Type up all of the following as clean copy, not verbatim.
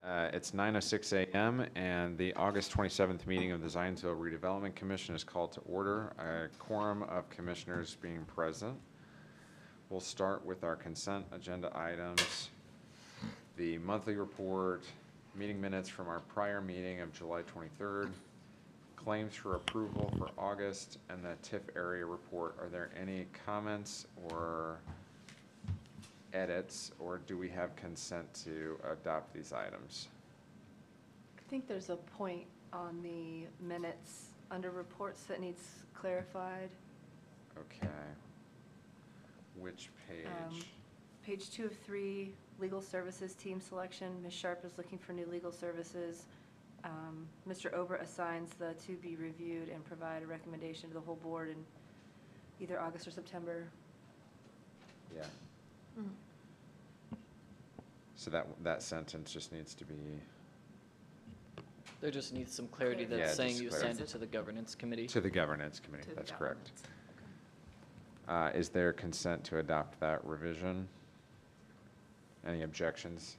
It's 9:06 a.m. and the August 27th meeting of the Zionsville Redevelopment Commission is called to order. A quorum of commissioners being present. We'll start with our consent agenda items, the monthly report, meeting minutes from our prior meeting of July 23rd, claims for approval for August, and the TIF area report. Are there any comments or edits, or do we have consent to adopt these items? I think there's a point on the minutes under reports that needs clarified. Okay. Which page? Page 2 of 3, legal services team selection. Ms. Sharp is looking for new legal services. Mr. Ober assigns the to be reviewed and provide a recommendation to the whole board in either August or September. Yeah. Mm-hmm. So that sentence just needs to be, There just needs some clarity Yeah, that's saying just you clarity. send it to the governance committee. to the governance committee, To the that's correct. governance. Is there consent to adopt that revision? Any objections?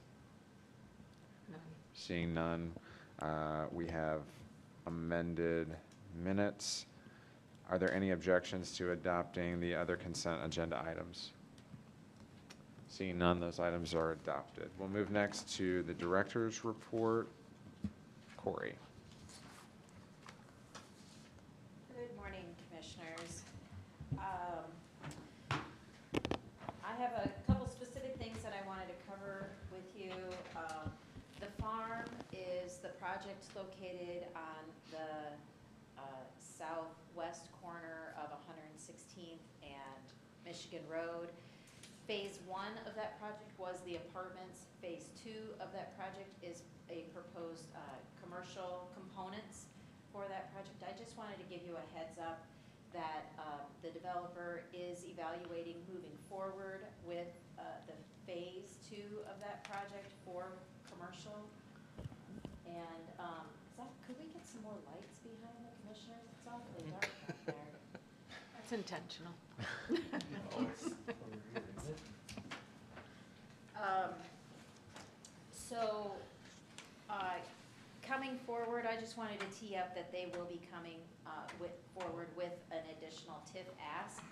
None. Seeing none, we have amended minutes. Are there any objections to adopting the other consent agenda items? Seeing none, those items are adopted. We'll move next to the director's report. Corey. Good morning, commissioners. I have a couple specific things that I wanted to cover with you. The farm is the project located on the southwest corner of 116th and Michigan Road. Phase 1 of that project was the apartments. Phase 2 of that project is a proposed commercial components for that project. I just wanted to give you a heads up that the developer is evaluating moving forward with the phase 2 of that project for commercial. And could we get some more lights behind the commissioners? It's awfully dark up there. That's intentional. Coming forward, I just wanted to tee up that they will be coming forward with an additional TIF ask.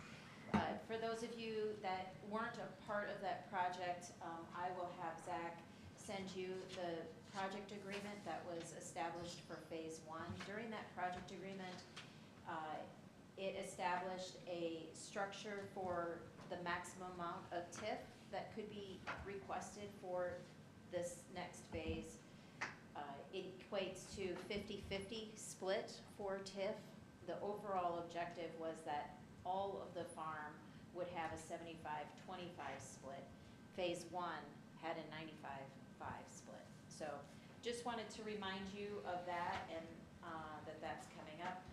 For those of you that weren't a part of that project, I will have Zach send you the project agreement that was established for phase 1. During that project agreement, it established a structure for the maximum amount of TIF that could be requested for this next phase. It equates to 50-50 split for TIF. The overall objective was that all of the farm would have a 75-25 split. Phase 1 had a 95-5 split. So just wanted to remind you of that and that's coming up.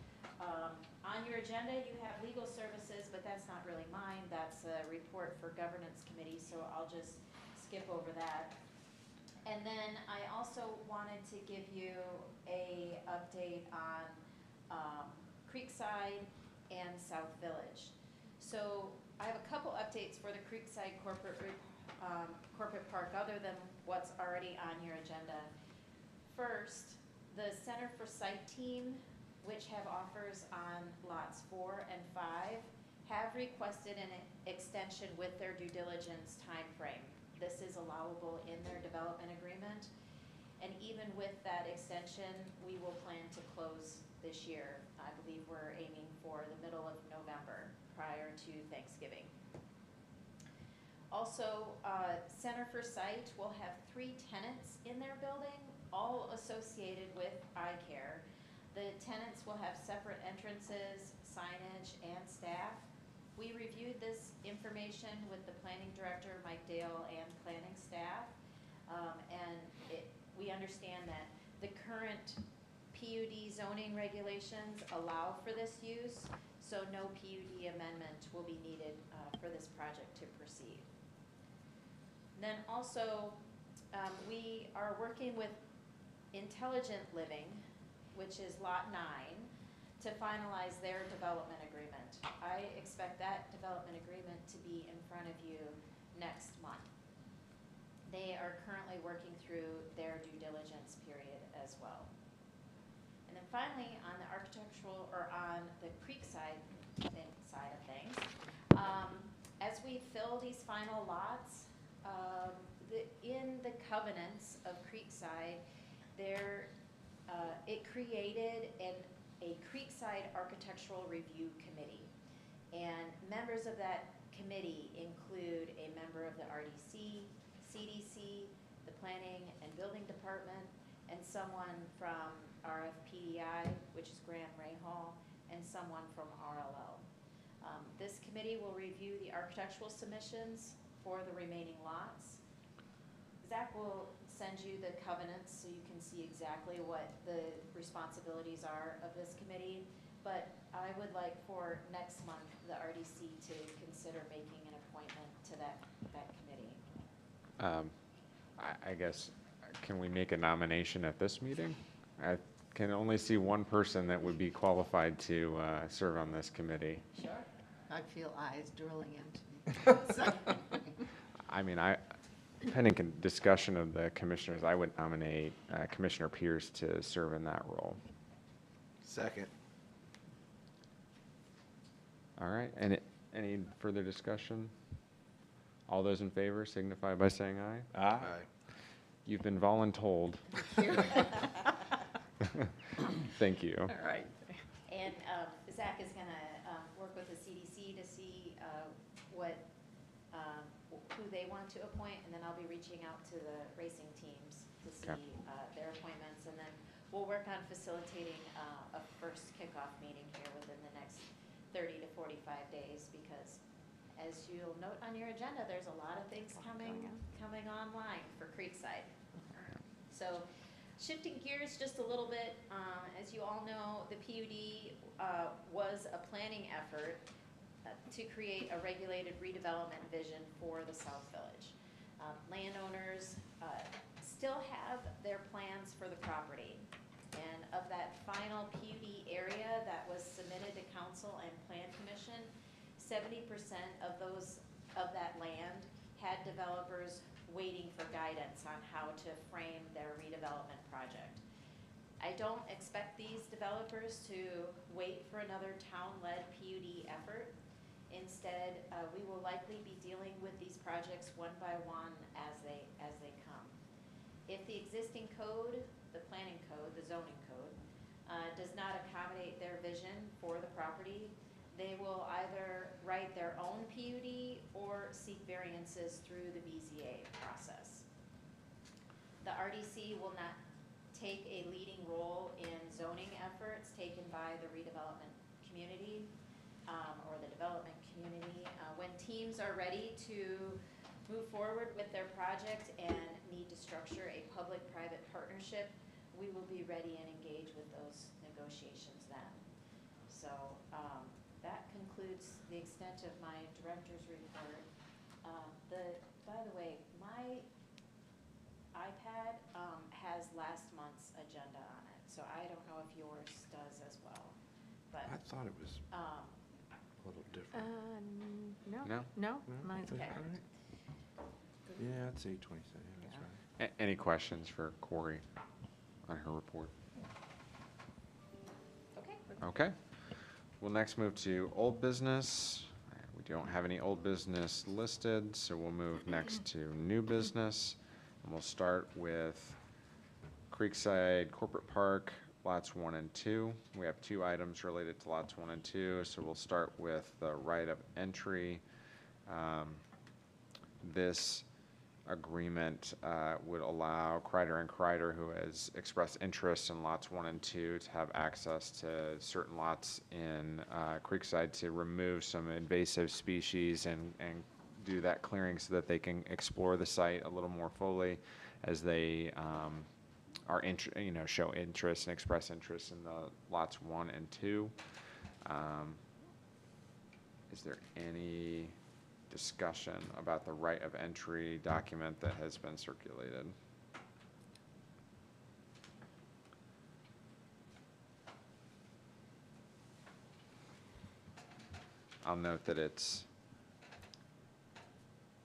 On your agenda, you have legal services, but that's not really mine. That's a report for governance committee, so I'll just skip over that. And then I also wanted to give you a update on Creekside and South Village. So I have a couple updates for the Creekside corporate park other than what's already on your agenda. First, the Center for Site team, which have offers on lots 4 and 5, have requested an extension with their due diligence timeframe. This is allowable in their development agreement. And even with that extension, we will plan to close this year. I believe we're aiming for the middle of November, prior to Thanksgiving. Also, Center for Site will have 3 tenants in their building, all associated with eye care. The tenants will have separate entrances, signage, and staff. We reviewed this information with the planning director, Mike Dale, and planning staff, we understand that the current PUD zoning regulations allow for this use, so no PUD amendment will be needed for this project to proceed. Then also, we are working with Intelligent Living, which is Lot 9, to finalize their development agreement. I expect that development agreement to be in front of you next month. They are currently working through their due diligence period as well. And then finally, on the architectural, or on the Creekside side of things, as we fill these final lots, in the covenants of Creekside, it created a Creekside Architectural Review Committee. And members of that committee include a member of the RDC, CDC, the Planning and Building Department, and someone from RFPDI, which is Graham Rahal, and someone from RLL. This committee will review the architectural submissions for the remaining lots. Zach will send you the covenants so you can see exactly what the responsibilities are of this committee. But I would like for next month, the RDC to consider making an appointment to that committee. I guess, can we make a nomination at this meeting? I can only see one person that would be qualified to serve on this committee. Sure. I feel eyes drilling into me. So- I mean, pending discussion of the commissioners, I would nominate Commissioner Pierce to serve in that role. Second. All right, and any further discussion? All those in favor signify by saying aye. Aye. You've been voluntold. Thank you. All right. And Zach is gonna work with the CDC to see who they want to appoint, and then I'll be reaching out to the racing teams to see Okay. their appointments, and then we'll work on facilitating a first kickoff meeting here within the next 30 to 45 days, because as you'll note on your agenda, there's a lot of things coming online for Creekside. So shifting gears just a little bit, as you all know, the PUD was a planning effort to create a regulated redevelopment vision for the South Village. Landowners still have their plans for the property. And of that final PUD area that was submitted to Council and Plan Commission, 70% of that land had developers waiting for guidance on how to frame their redevelopment project. I don't expect these developers to wait for another town-led PUD effort. Instead, we will likely be dealing with these projects one by one as they come. If the existing code, the planning code, the zoning code, does not accommodate their vision for the property, they will either write their own PUD or seek variances through the BZA process. The RDC will not take a leading role in zoning efforts taken by the redevelopment community or the development community. When teams are ready to move forward with their project and need to structure a public-private partnership, we will be ready and engage with those negotiations then. So that concludes the extent of my director's report. By the way, my iPad has last month's agenda on it, so I don't know if yours does as well. But I thought it was a little different. No? No, No? mine's Okay. okay. All right. Yeah, I'd say 27, that's Yeah. right. Any questions for Corey on her report? okay. Okay. We'll next move to old business. We don't have any old business listed, so we'll move next to new business. And we'll start with Creekside Corporate Park, lots 1 and 2. We have 2 items related to lots 1 and 2, so we'll start with the right of entry. This agreement would allow Kreider and Kreider, who has expressed interest in lots 1 and 2, to have access to certain lots in Creekside to remove some invasive species and do that clearing so that they can explore the site a little more fully as they show interest and express interest in the lots 1 and 2. Is there any discussion about the right of entry document that has been circulated? I'll note that it's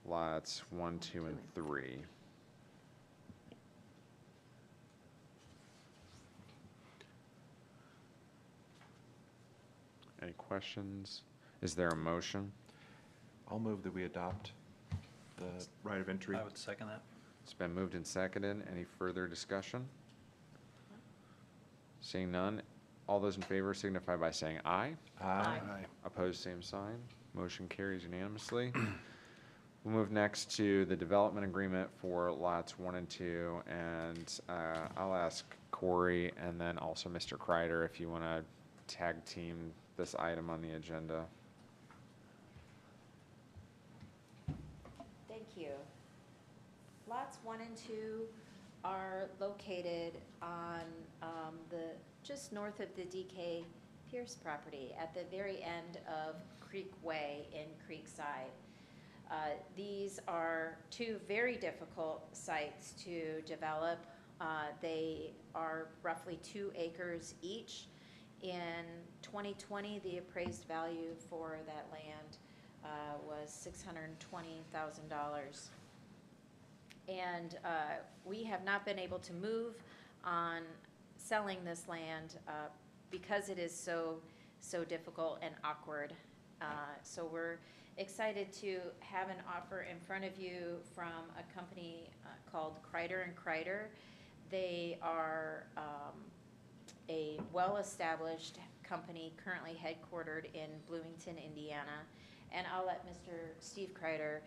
lots 1, 2, and 3. Any questions? Is there a motion? I'll move that we adopt the right of entry. I would second that. It's been moved and seconded. Any further discussion? Seeing none, all those in favor signify by saying aye. Aye. Opposed, same sign. Motion carries unanimously. We'll move next to the development agreement for lots 1 and 2, and I'll ask Corey and then also Mr. Kreider if you want to tag team this item on the agenda. Thank you. Lots 1 and 2 are located on just north of the DK Pierce property at the very end of Creek Way in Creekside. These are two very difficult sites to develop. They are roughly 2 acres each. In 2020, the appraised value for that land was $620,000. And we have not been able to move on selling this land because it is so difficult and awkward. So we're excited to have an offer in front of you from a company called Kreider and Kreider. They are a well-established company currently headquartered in Bloomington, Indiana. And I'll let Mr. Steve Kreider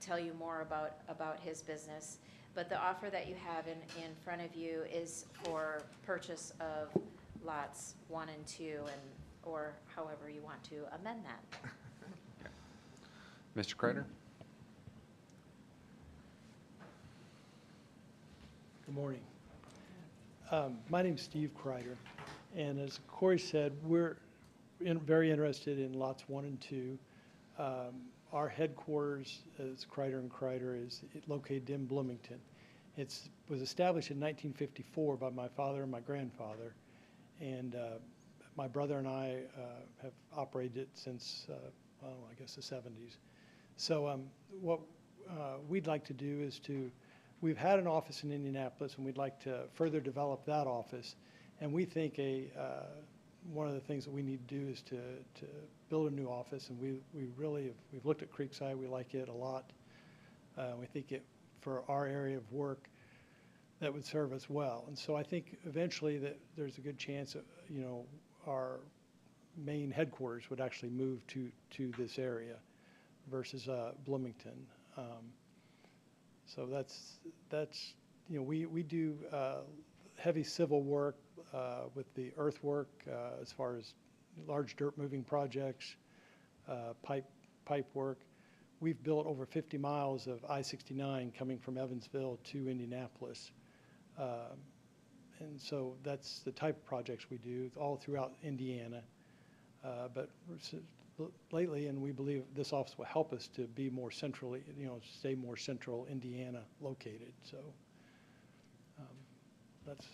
tell you more about his business. But the offer that you have in front of you is for purchase of lots 1 and 2, or however you want to amend that. Mr. Kreider? Good morning. My name's Steve Kreider, and as Corey said, we're very interested in lots 1 and 2. Our headquarters as Kreider and Kreider is located in Bloomington. It was established in 1954 by my father and my grandfather, and my brother and I have operated it since, I guess, the 70s. So what we'd like to do is we've had an office in Indianapolis, and we'd like to further develop that office. And we think one of the things that we need to do is to build a new office. And we've looked at Creekside. We like it a lot. We think for our area of work, that would serve us well. And so I think eventually that there's a good chance that, our main headquarters would actually move to this area versus Bloomington. So that's we do heavy civil work with the earthwork as far as large dirt moving projects, pipe work. We've built over 50 miles of I-69 coming from Evansville to Indianapolis. And so that's the type of projects we do all throughout Indiana. But lately, and we believe this office will help us to be more centrally, stay more central Indiana located. So that's.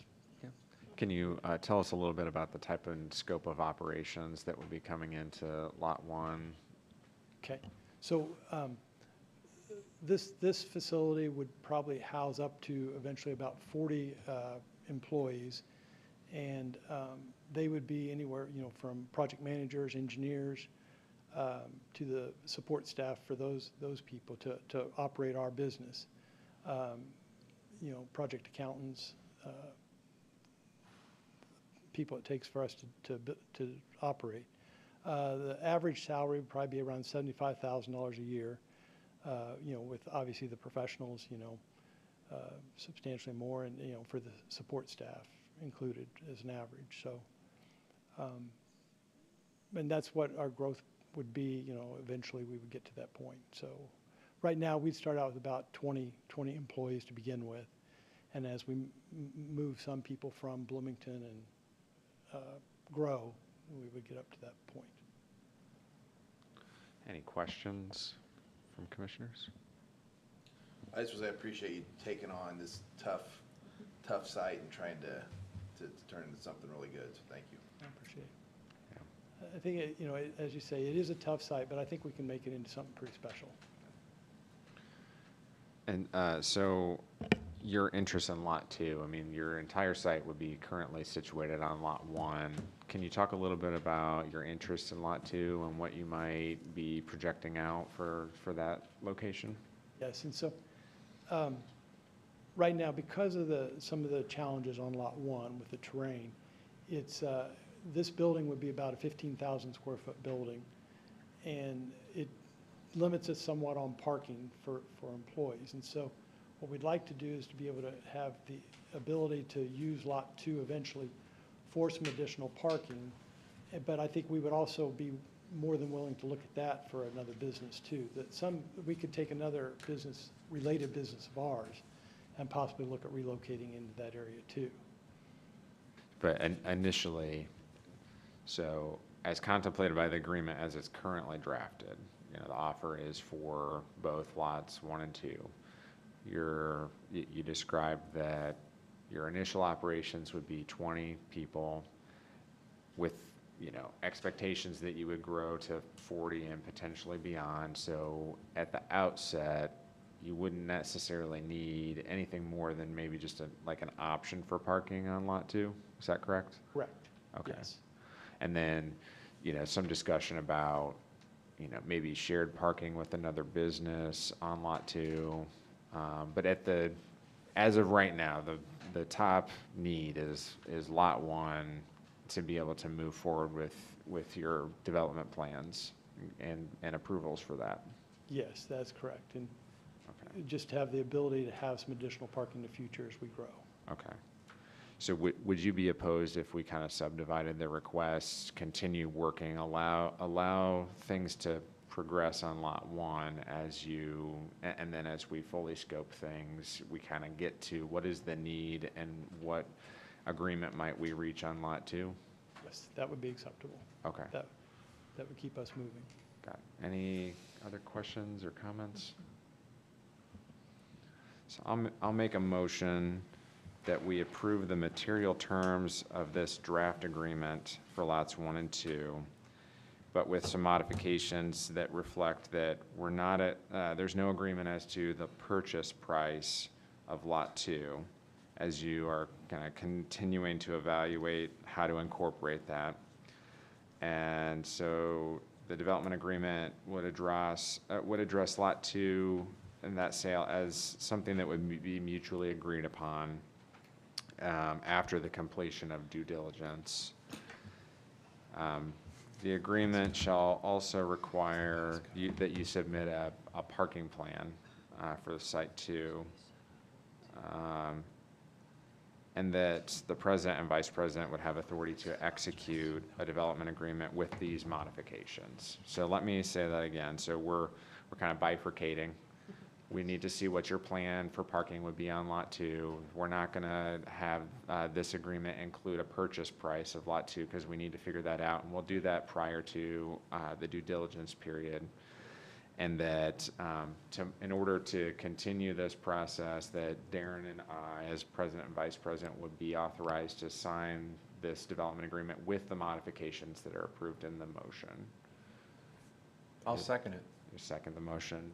Yeah. Can you tell us a little bit about the type and scope of operations that would be coming into Lot 1? Okay. So this facility would probably house up to eventually about 40 employees, and they would be anywhere, from project managers, engineers, to the support staff for those people to operate our business. Project accountants, people it takes for us to operate. The average salary would probably be around $75,000 a year. With obviously the professionals, substantially more, and for the support staff included as an average. So, and that's what our growth would be. Eventually we would get to that point. So, right now we'd start out with about 20 employees to begin with, and as we move some people from Bloomington and grow, we would get up to that point. Any questions from commissioners? I just I appreciate you taking on this tough site and trying to turn it into something really good, so thank you. I appreciate it. I think, as you say, it is a tough site, but I think we can make it into something pretty special. And so your interest in Lot 2, I mean, your entire site would be currently situated on Lot 1. can you talk a little bit about your interest in Lot 2 and what you might be projecting out for that location? Yes, and so, right now, because of some of the challenges on Lot 1 with the terrain, it's, this building would be about a 15,000 square foot building, and it limits us somewhat on parking for employees. And so what we'd like to do is to be able to have the ability to use Lot 2 eventually for some additional parking. But I think we would also be more than willing to look at that for another business too. We could take another business, related business of ours, and possibly look at relocating into that area too. But initially, so as contemplated by the agreement as it's currently drafted, the offer is for both lots 1 and 2. You described that your initial operations would be 20 people with, expectations that you would grow to 40 and potentially beyond. So at the outset, you wouldn't necessarily need anything more than maybe just like an option for parking on Lot 2. Is that correct? Correct. Okay. Yes. And then, some discussion about, maybe shared parking with another business on Lot 2. But as of right now, the top need is Lot 1 to be able to move forward with your development plans and approvals for that. Yes, that's correct. And Okay. just have the ability to have some additional parking in the future as we grow. Okay. So would you be opposed if we kind of subdivided the requests, continue working, allow things to progress on Lot 1 and then as we fully scope things, we kind of get to what is the need and what agreement might we reach on Lot 2? Yes, that would be acceptable. Okay, That would keep us moving. got it. Any other questions or comments? So I'll make a motion that we approve the material terms of this draft agreement for lots 1 and 2, but with some modifications that reflect that we're not there's no agreement as to the purchase price of Lot 2, as you are kind of continuing to evaluate how to incorporate that. And so the development agreement would address Lot 2 and that sale as something that would be mutually agreed upon after the completion of due diligence. The agreement shall also require that you submit a parking plan for the site too. And that the president and vice president would have authority to execute a development agreement with these modifications. So let me say that again. So we're kind of bifurcating. We need to see what your plan for parking would be on Lot 2. We're not going to have this agreement include a purchase price of Lot 2 because we need to figure that out, and we'll do that prior to the due diligence period. And that in order to continue this process, that Darren and I, as president and vice president, would be authorized to sign this development agreement with the modifications that are approved in the motion. I'll second it. You second the motion.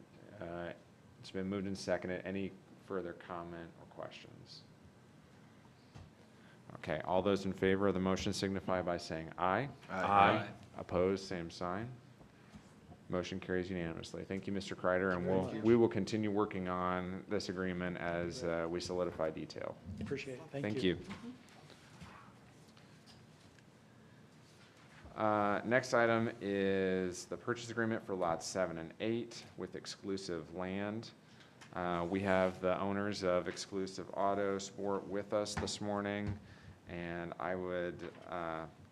It's been moved and seconded. Any further comment or questions? Okay, all those in favor of the motion signify by saying aye. Aye. Opposed, same sign. Motion carries unanimously. Thank you, Mr. Kreider, and we will continue working on this agreement as we solidify detail. Appreciate it. Thank you. Next item is the purchase agreement for lots 7 and 8 with Exclusive Land. We have the owners of Exclusive Auto Sport with us this morning, and I would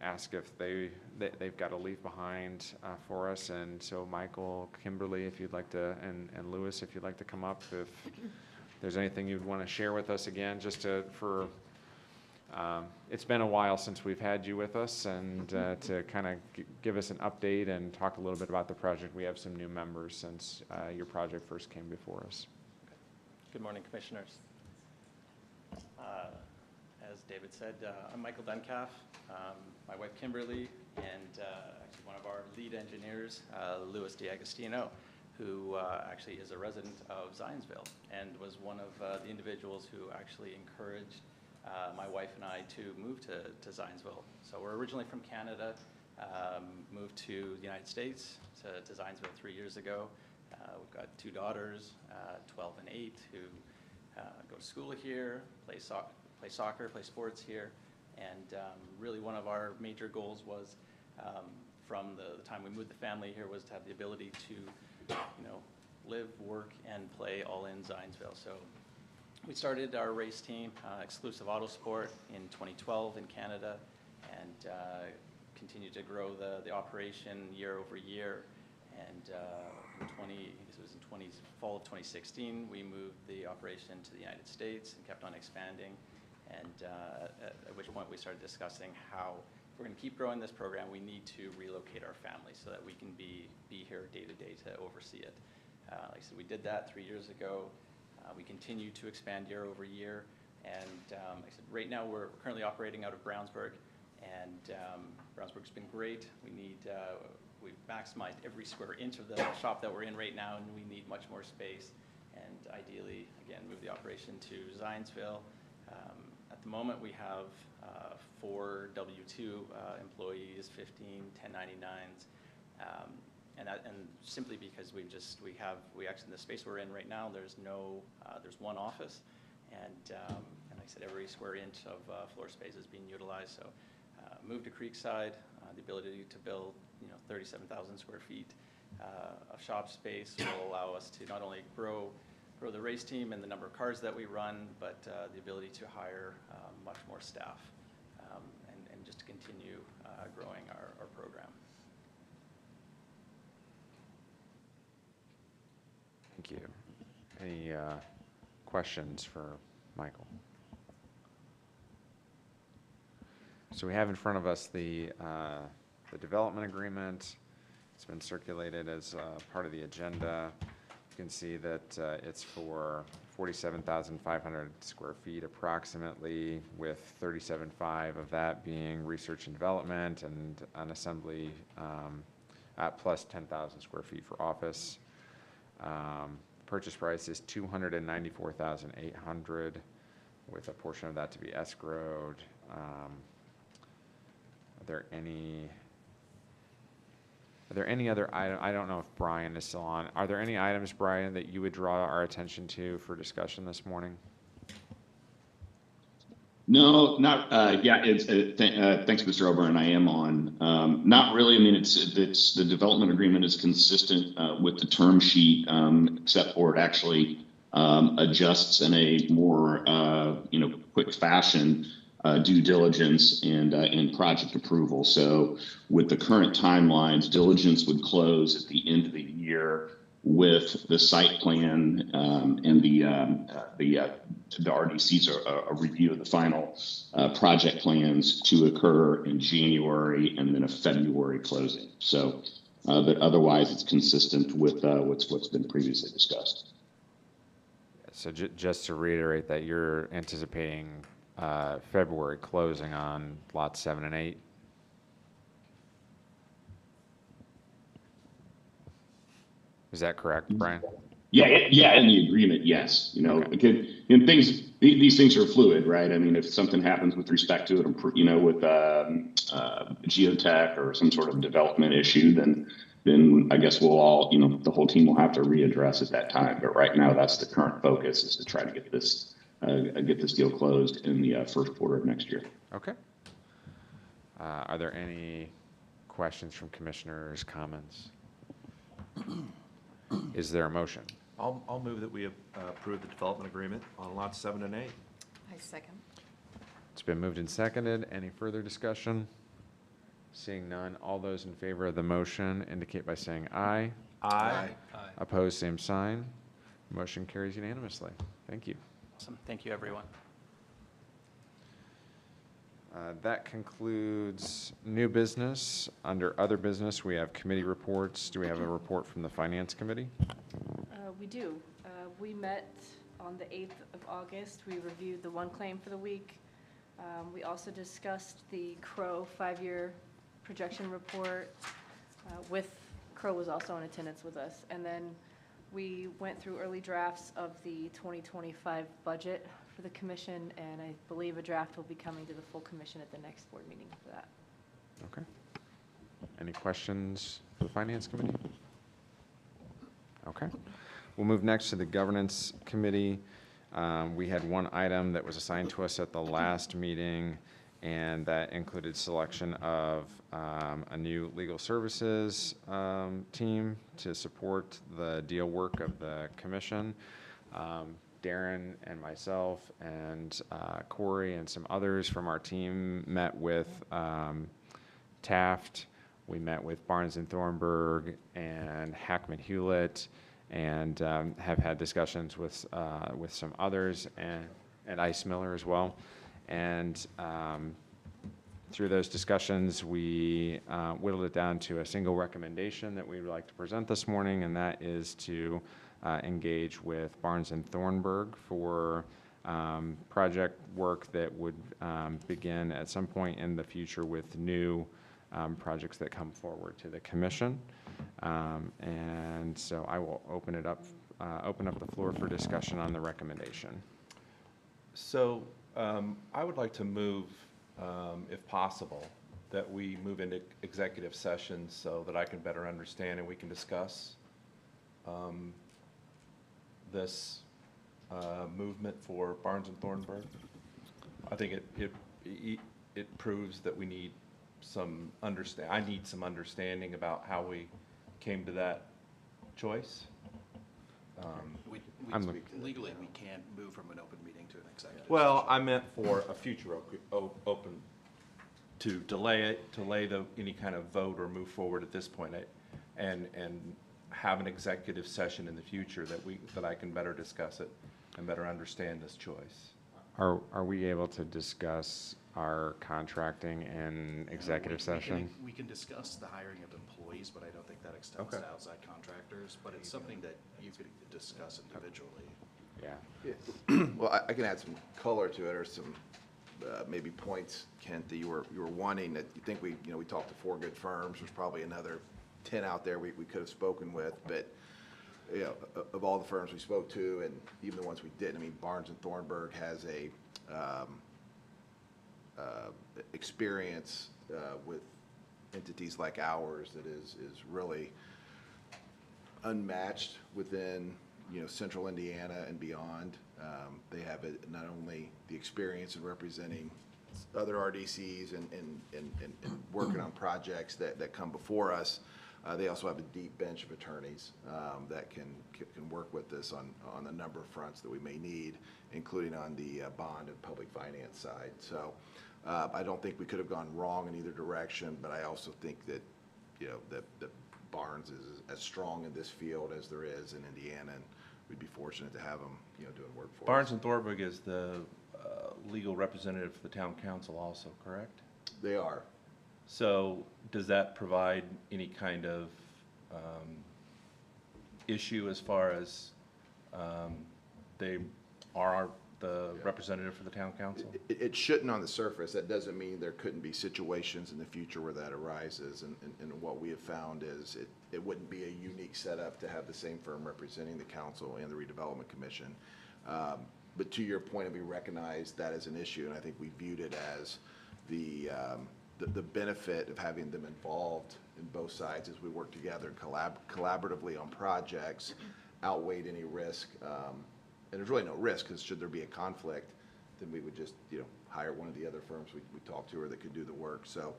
ask if they've got a leave behind for us. And so Michael, Kimberly, if you'd like to, and Lewis, if you'd like to come up, if there's anything you'd want to share with us again, just it's been a while since we've had you with us, and to kind of give us an update and talk a little bit about the project. We have some new members since your project first came before us. Good morning, Commissioners. As David said, I'm Michael Duncalf, my wife Kimberly, and actually one of our lead engineers, Louis D'Agostino, who actually is a resident of Zionsville and was one of the individuals who actually encouraged my wife and I to move to Zionsville. So we're originally from Canada, moved to the United States, to Zionsville 3 years ago. We've got 2 daughters, 12 and 8, who go to school here, play soccer, play sports here. And really one of our major goals was, from the time we moved the family here, was to have the ability to, live, work, and play all in Zionsville. So we started our race team, Exclusive Autosport, in 2012 in Canada, and continued to grow the operation year over year. And fall of 2016, we moved the operation to the United States and kept on expanding. And at which point we started discussing how, if we're going to keep growing this program, we need to relocate our family so that we can be here day to day to oversee it. Like I said, we did that 3 years ago. We continue to expand year over year. And like I said, right now we're currently operating out of Brownsburg, and Brownsburg's been great. We've maximized every square inch of the shop that we're in right now, and we need much more space. And ideally, again, move the operation to Zionsville. At the moment, we have 4 W-2 employees, 15 1099s, and simply because we actually, in the space we're in right now, there's one office, and like I said, every square inch of floor space is being utilized. So move to Creekside, the ability to build 37,000 square feet of shop space will allow us to not only grow the race team and the number of cars that we run, but the ability to hire much more staff, and just to continue growing our program. Thank you. Any questions for Michael? So we have in front of us the development agreement. It's been circulated as part of the agenda. You can see that it's for 47,500 square feet approximately, with 37.5 of that being research and development, and an assembly at plus 10,000 square feet for office. Purchase price is $294,800, with a portion of that to be escrowed. Are there any other item? I don't know if Brian is still on. Are there any items, Brian, that you would draw our attention to for discussion this morning? No, not, it's, thanks, Mr. Oberon, I am on. Not really. I mean, it's the development agreement is consistent with the term sheet, except for it actually adjusts in a more, quick fashion, due diligence and project approval. So with the current timelines, diligence would close at the end of the year, with the site plan and the RDCs, a review of the final project plans to occur in January, and then a February closing. So, but otherwise, it's consistent with what's been previously discussed. So just to reiterate that you're anticipating February closing on lots 7 and 8? Is that correct, Brian? Yeah, in the agreement, yes. Because these things are fluid, right? I mean, if something happens with respect to it, with geotech or some sort of development issue, then I guess we'll all, the whole team will have to readdress at that time. But right now, that's the current focus, is to try to get this deal closed in the first quarter of next year. Okay. Are there any questions from commissioners, comments? Is there a motion? I'll move that we approve the development agreement on lots 7 and 8. I second. It's been moved and seconded. Any further discussion? Seeing none, all those in favor of the motion indicate by saying aye. Aye. Opposed, same sign. Motion carries unanimously. Thank you. Awesome. Thank you, everyone. That concludes new business. Under other business, we have committee reports. Do we have a report from the Finance Committee? We do. We met on the 8th of August. We reviewed the one claim for the week. We also discussed the Crow 5-year projection report. Crow was also in attendance with us. And then we went through early drafts of the 2025 budget for for the commission, and I believe a draft will be coming to the full commission at the next board meeting for that. Okay. Any questions for the Finance Committee? Okay. We'll move next to the Governance Committee. We had one item that was assigned to us at the last meeting, and that included selection of a new legal services team to support the deal work of the commission. Darren and myself and Corey and some others from our team met with Taft. We met with Barnes and Thornburg and Hackman Hewlett, and have had discussions with some others, and Ice Miller as well. And through those discussions, we whittled it down to a single recommendation that we would like to present this morning, and that is to engage with Barnes and Thornburg for project work that would begin at some point in the future with new projects that come forward to the commission. And so I will open up the floor for discussion on the recommendation. So I would like to move, if possible, that we move into executive session so that I can better understand and we can discuss this movement for Barnes and Thornburg. I think it proves that we need some I need some understanding about how we came to that choice. Legally, we can't move from an open meeting to an executive. Well, I meant for a future open, to delay any kind of vote or move forward at this point, and have an executive session in the future that I can better discuss it and better understand this choice. Are we able to discuss our contracting in executive session? We can discuss the hiring of employees, but I don't think that extends to outside contractors, but it's something that you could discuss individually. Yeah. Well, I can add some color to it, or some maybe points, Kent, that you were wanting. That you think we talked to 4 good firms. There's probably another 10 out there we could have spoken with, but of all the firms we spoke to, and even the ones we didn't, I mean, Barnes and Thornburg has a experience with entities like ours that is really unmatched within central Indiana and beyond. They have not only the experience in representing other RDCs and working on projects that come before us. They also have a deep bench of attorneys that can work with us on a number of fronts that we may need, including on the bond and public finance side. So I don't think we could have gone wrong in either direction, but I also think that that Barnes is as strong in this field as there is in Indiana, and we'd be fortunate to have them doing work for us. Barnes and Thornburg is the legal representative for the town council also, correct? They are. So does that provide any kind of issue as far as they are the representative for the town council? It shouldn't on the surface. That doesn't mean there couldn't be situations in the future where that arises. And what we have found is it wouldn't be a unique setup to have the same firm representing the council and the redevelopment commission. But to your point, we recognize that as an issue, and I think we viewed it as the benefit of having them involved in both sides as we work together and collaboratively on projects outweighed any risk. And there's really no risk, because should there be a conflict, then we would just hire one of the other firms we talked to, or that could do the work. So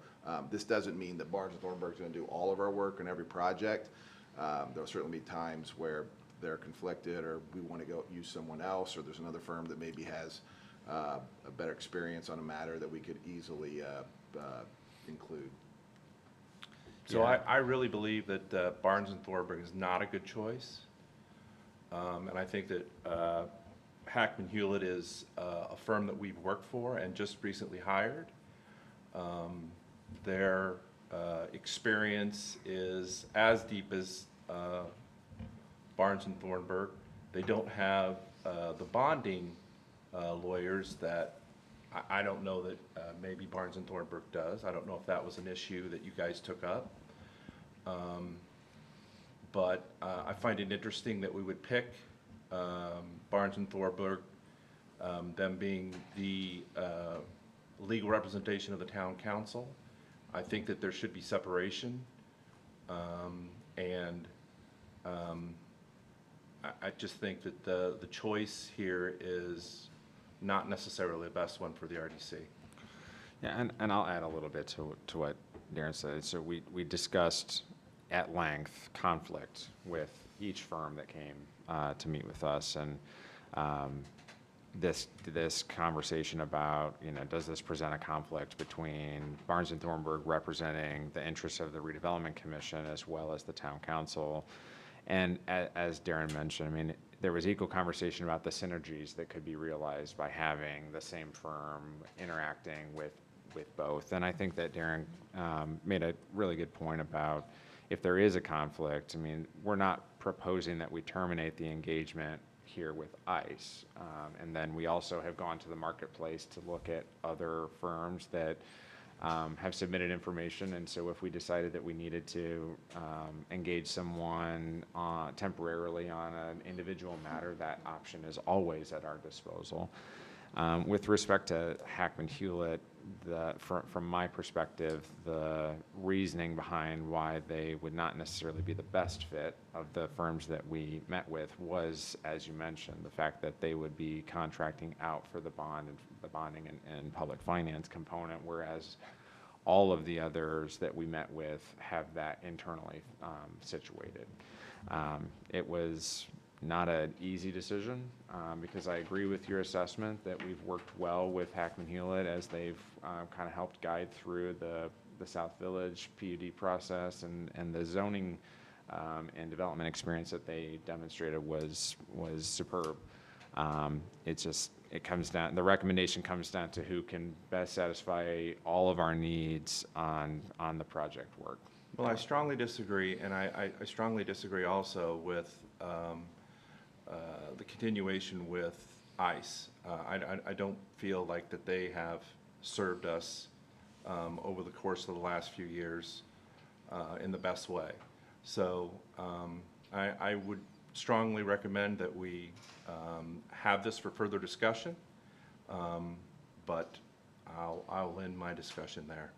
this doesn't mean that Barnes and Thornburg is going to do all of our work on every project. There'll certainly be times where they're conflicted, or we want to go use someone else, or there's another firm that maybe has a better experience on a matter that we could easily include. So I really believe that Barnes and Thornburg is not a good choice. And I think that Hackman Hewlett is a firm that we've worked for and just recently hired. Their experience is as deep as Barnes and Thornburg. They don't have the bonding lawyers that I don't know that maybe Barnes and Thornburg does. I don't know if that was an issue that you guys took up. But I find it interesting that we would pick Barnes and Thornburg them being the legal representation of the town council. I think that there should be separation. I just think that the choice here is not necessarily the best one for the RDC. Yeah, and I'll add a little bit to what Darren said. So we discussed at length conflict with each firm that came to meet with us, and this conversation about, does this present a conflict between Barnes and Thornburg representing the interests of the Redevelopment Commission as well as the town council? And as Darren mentioned, there was equal conversation about the synergies that could be realized by having the same firm interacting with both. And I think that Darren made a really good point about if there is a conflict, we're not proposing that we terminate the engagement here with ICE. And then we also have gone to the marketplace to look at other firms that have submitted information. And so if we decided that we needed to engage someone temporarily on an individual matter, that option is always at our disposal. With respect to Hackman Hewlett, from my perspective, the reasoning behind why they would not necessarily be the best fit of the firms that we met with was, as you mentioned, the fact that they would be contracting out for the bonding and public finance component, whereas all of the others that we met with have that internally situated. It was not an easy decision because I agree with your assessment that we've worked well with Hackman Hewlett as they've kind of helped guide through the South Village PUD process, and the zoning and development experience that they demonstrated was superb. It comes down, the recommendation comes down to who can best satisfy all of our needs on the project work. Well, I strongly disagree, and I strongly disagree also with the continuation with ICE. I don't feel like that they have served us over the course of the last few years in the best way. So I would strongly recommend that we have this for further discussion, but I'll end my discussion there.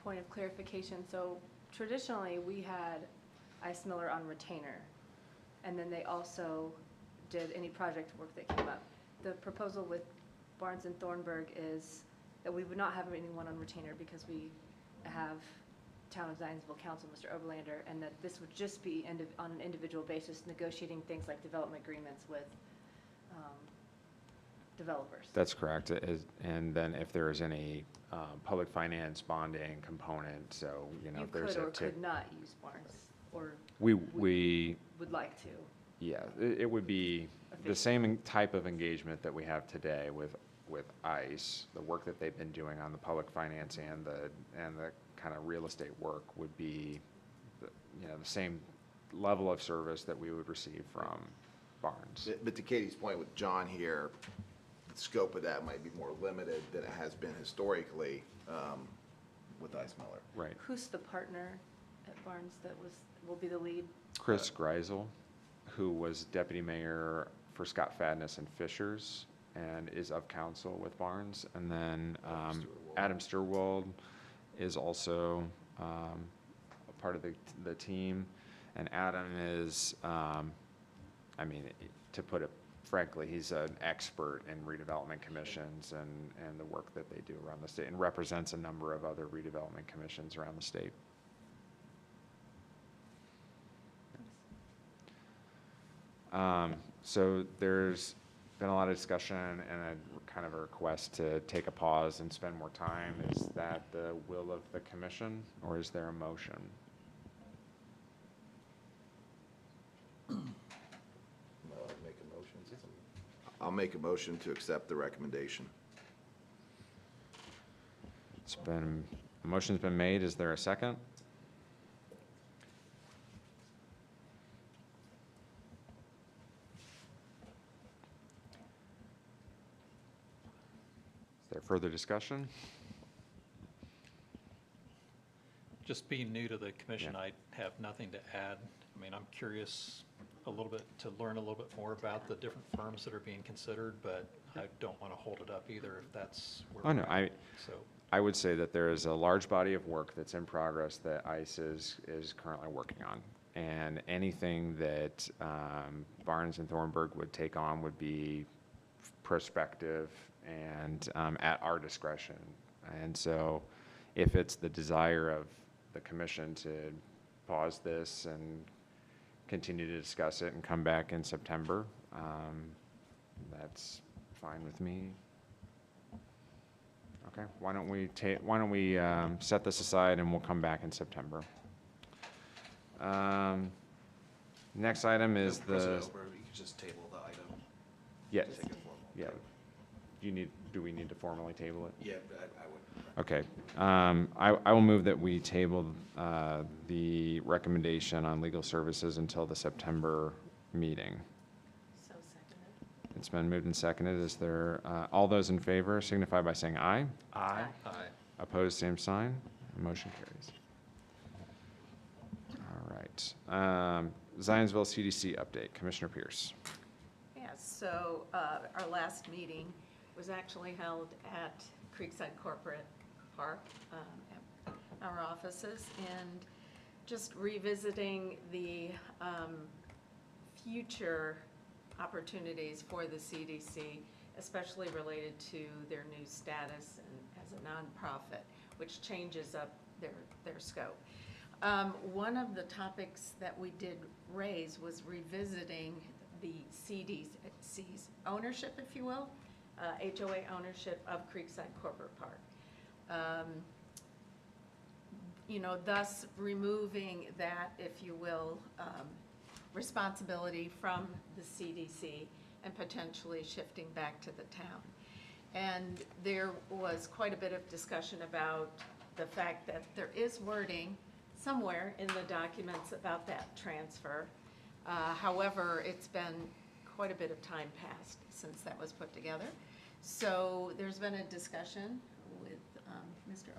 Point of clarification, so traditionally, we had ICE Miller on retainer, and then they also did any project work that came up. The proposal with Barnes and Thornburg is that we would not have anyone on retainer because we have Town of Zionsville Council, Mr. Oberlander, and that this would just be on an individual basis, negotiating things like development agreements with developers. That's correct. And then if there is any public finance bonding component, so, You if there's could a or could not use Barnes, or we would like to. yeah, it would be the same type of engagement that we have today with ICE. The work that they've been doing on the public finance and the kind of real estate work would be the same level of service that we would receive from Barnes. But to Katie's point with John here, the scope of that might be more limited than it has been historically with ICE Miller. Right. Who's the partner at Barnes that will be the lead? Chris Greisel, who was deputy mayor for Scott Fadness and Fishers and is of council with Barnes. And then Adam Sturwold is also a part of the team. And Adam is, to put it frankly, he's an expert in redevelopment commissions and the work that they do around the state, and represents a number of other redevelopment commissions around the state. So there's been a lot of discussion and a kind of a request to take a pause and spend more time. Is that the will of the commission, or is there a motion? I'll make a motion to accept the recommendation. A motion's been made. Is there a second? Is there further discussion? Just being new to the commission, Yeah. I have nothing to add. I'm curious a little bit, to learn a little bit more about the different firms that are being considered, but I don't want to hold it up either if that's where Oh, no, we're at. So, I would say that there is a large body of work that's in progress that ICE is currently working on. And anything that Barnes and Thornburg would take on would be prospective and at our discretion. And so if it's the desire of the commission to pause this and continue to discuss it and come back in September, that's fine with me. Okay, why don't we set this aside and we'll come back in September. Next item is President the, Ober, you could just table the item. yes, Take it formal. yeah. Do we need to formally table it? Yeah, I would. Okay, I will move that we table the recommendation on legal services until the September meeting. So seconded. It's been moved and seconded. Is there, all those in favor signify by saying aye. aye. Opposed, same sign. Motion carries. All right. Zionsville CDC update. Commissioner Pierce. Yes, so our last meeting was actually held at Creekside Corporate Park, at our offices, and just revisiting the future opportunities for the CDC, especially related to their new status and as a nonprofit, which changes up their scope. One of the topics that we did raise was revisiting the CDC's ownership, if you will, HOA ownership of Creekside Corporate Park. Thus removing that, if you will, responsibility from the CDC and potentially shifting back to the town. And there was quite a bit of discussion about the fact that there is wording somewhere in the documents about that transfer. However, it's been quite a bit of time passed since that was put together. So there's been a discussion with Mr.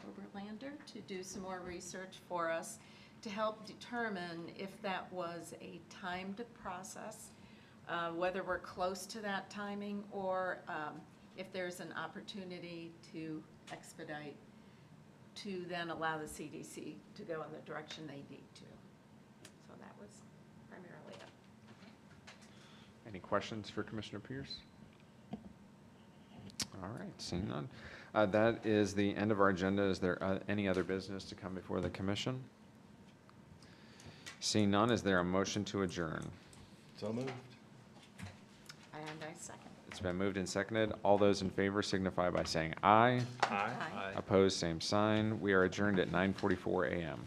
Oberlander to do some more research for us to help determine if that was a timed process, whether we're close to that timing, or if there's an opportunity to expedite to then allow the CDC to go in the direction they need to. So that was primarily it. Any questions for Commissioner Pierce? All right, seeing none. That is the end of our agenda. Is there any other business to come before the commission? Seeing none, is there a motion to adjourn? So moved. And I second. It's been moved and seconded. All those in favor signify by saying aye. Aye. Aye. Opposed, same sign. We are adjourned at 9:44 a.m.